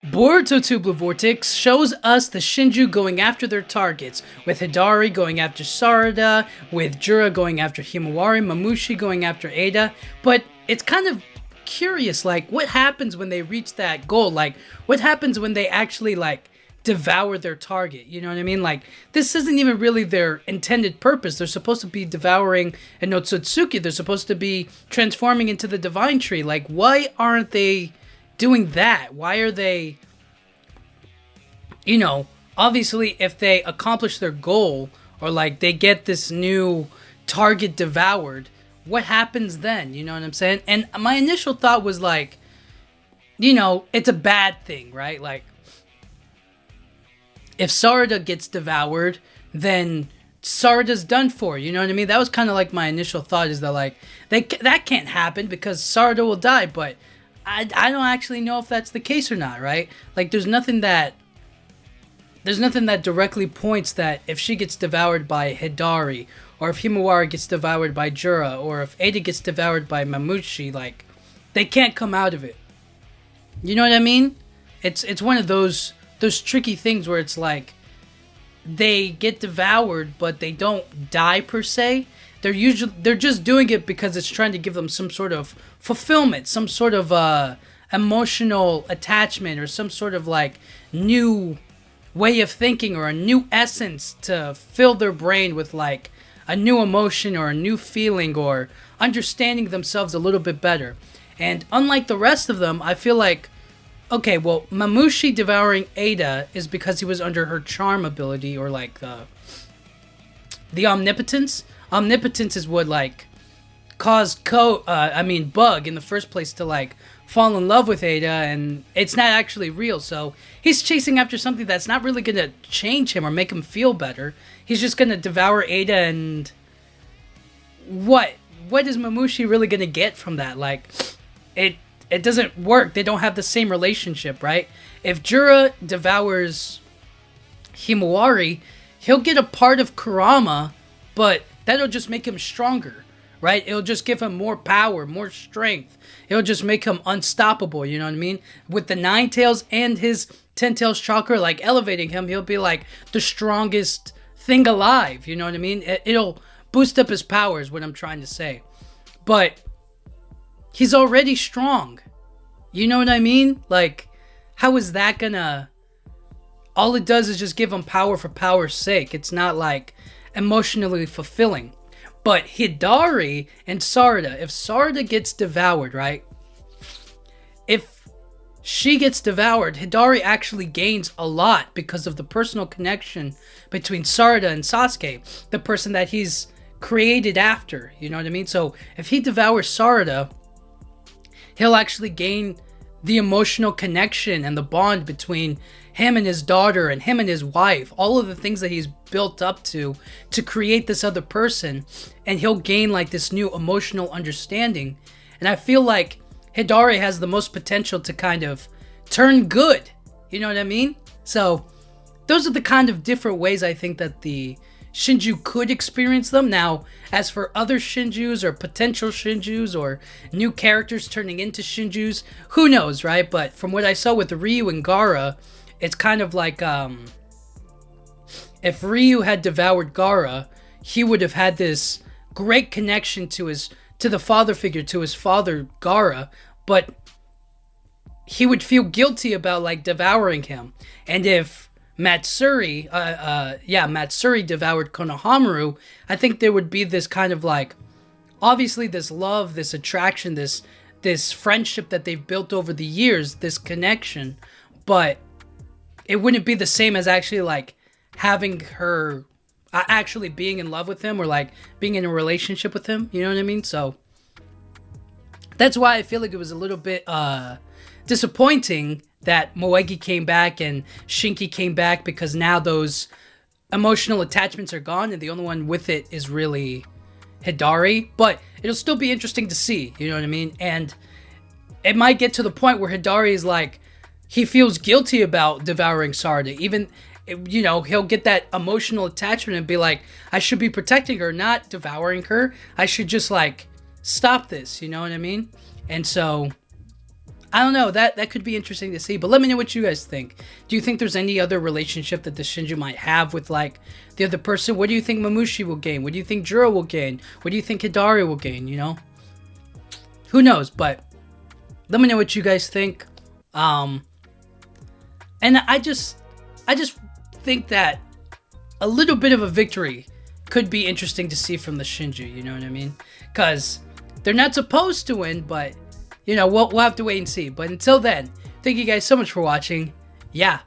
Boruto 2 Blue Vortex shows us the Shinju going after their targets, with Hidari going after Sarada, with Jura going after Himawari, Mamushi going after Ada, but it's kind of curious, like, what happens when they reach that goal? Like, what happens when they actually, like, devour their target? You know what I mean? Like, this isn't even really their intended purpose. They're supposed to be devouring an Otsutsuki. They're supposed to be transforming into the Divine Tree. Like, why aren't they doing that? Why are they, obviously if they accomplish their goal or like they get this new target devoured, what happens then? You know what I'm saying? And my initial thought was like, it's a bad thing, right? Like, if Sarada gets devoured, then Sarada's done for. You know what I mean? That was kind of like my initial thought, is that like that can't happen because Sarada will die, but I don't actually know if that's the case or not, right? Like, there's nothing that directly points that if she gets devoured by Hidari, or if Himawari gets devoured by Jura, or if Ada gets devoured by Mamushi, like, they can't come out of it. You know what I mean? It's one of those tricky things where it's like they get devoured, but they don't die per se. They're just doing it because it's trying to give them some sort of fulfillment, some sort of emotional attachment, or some sort of like new way of thinking, or a new essence to fill their brain with like a new emotion or a new feeling, or understanding themselves a little bit better. And unlike the rest of them, I feel like, okay, well, Mamushi devouring Ada is because he was under her charm ability, or like the omnipotence. Omnipotence is what like caused Bug in the first place to like fall in love with Ada, and it's not actually real. So he's chasing after something that's not really gonna change him or make him feel better. He's just gonna devour Ada, and what is Mamushi really gonna get from that? Like, it doesn't work. They don't have the same relationship, right? If Jura devours Himawari, he'll get a part of Kurama, but that'll just make him stronger, right? It'll just give him more power, more strength. It'll just make him unstoppable, you know what I mean? With the 9 tails and his 10 tails chakra, like, elevating him, he'll be like the strongest thing alive, you know what I mean? It'll boost up his power, is what I'm trying to say. But he's already strong. You know what I mean? Like, how is that gonna... All it does is just give him power for power's sake. It's not like emotionally fulfilling. But Hidari and Sarada, if Sarada gets devoured, right? If she gets devoured, Hidari actually gains a lot because of the personal connection between Sarada and Sasuke, the person that he's created after. You know what I mean? So if he devours Sarada, he'll actually gain the emotional connection and the bond between him and his daughter and him and his wife, all of the things that he's built up to create this other person, and he'll gain like this new emotional understanding. And I feel like Hidari has the most potential to kind of turn good. You know what I mean? So those are the kind of different ways I think that the Shinju could experience them. Now, as for other Shinjus or potential Shinjus or new characters turning into Shinjus, who knows, right? But from what I saw with Ryu and Gaara, it's kind of like if Ryu had devoured Gaara, he would have had this great connection to the father figure, to his father Gaara, but he would feel guilty about like devouring him. And if Matsuri devoured Konohamaru, I think there would be this kind of like, obviously this love, this attraction, this friendship that they've built over the years, this connection, but it wouldn't be the same as actually like having her actually being in love with him, or like being in a relationship with him, you know what I mean? So that's why I feel like it was a little bit disappointing that Moegi came back and Shinki came back, because now those emotional attachments are gone, and the only one with it is really Hidari. But it'll still be interesting to see, you know what I mean? And it might get to the point where Hidari is like, he feels guilty about devouring Sarada. Even, he'll get that emotional attachment and be like, I should be protecting her, not devouring her. I should just like stop this, you know what I mean? And so I don't know. That could be interesting to see. But let me know what you guys think. Do you think there's any other relationship that the Shinju might have with like the other person? What do you think Mamushi will gain? What do you think Juro will gain? What do you think Hidari will gain? You know, who knows? But let me know what you guys think. And I just think that a little bit of a victory could be interesting to see from the Shinju. You know what I mean? Because they're not supposed to win, but you know, we'll have to wait and see. But until then, thank you guys so much for watching. Yeah,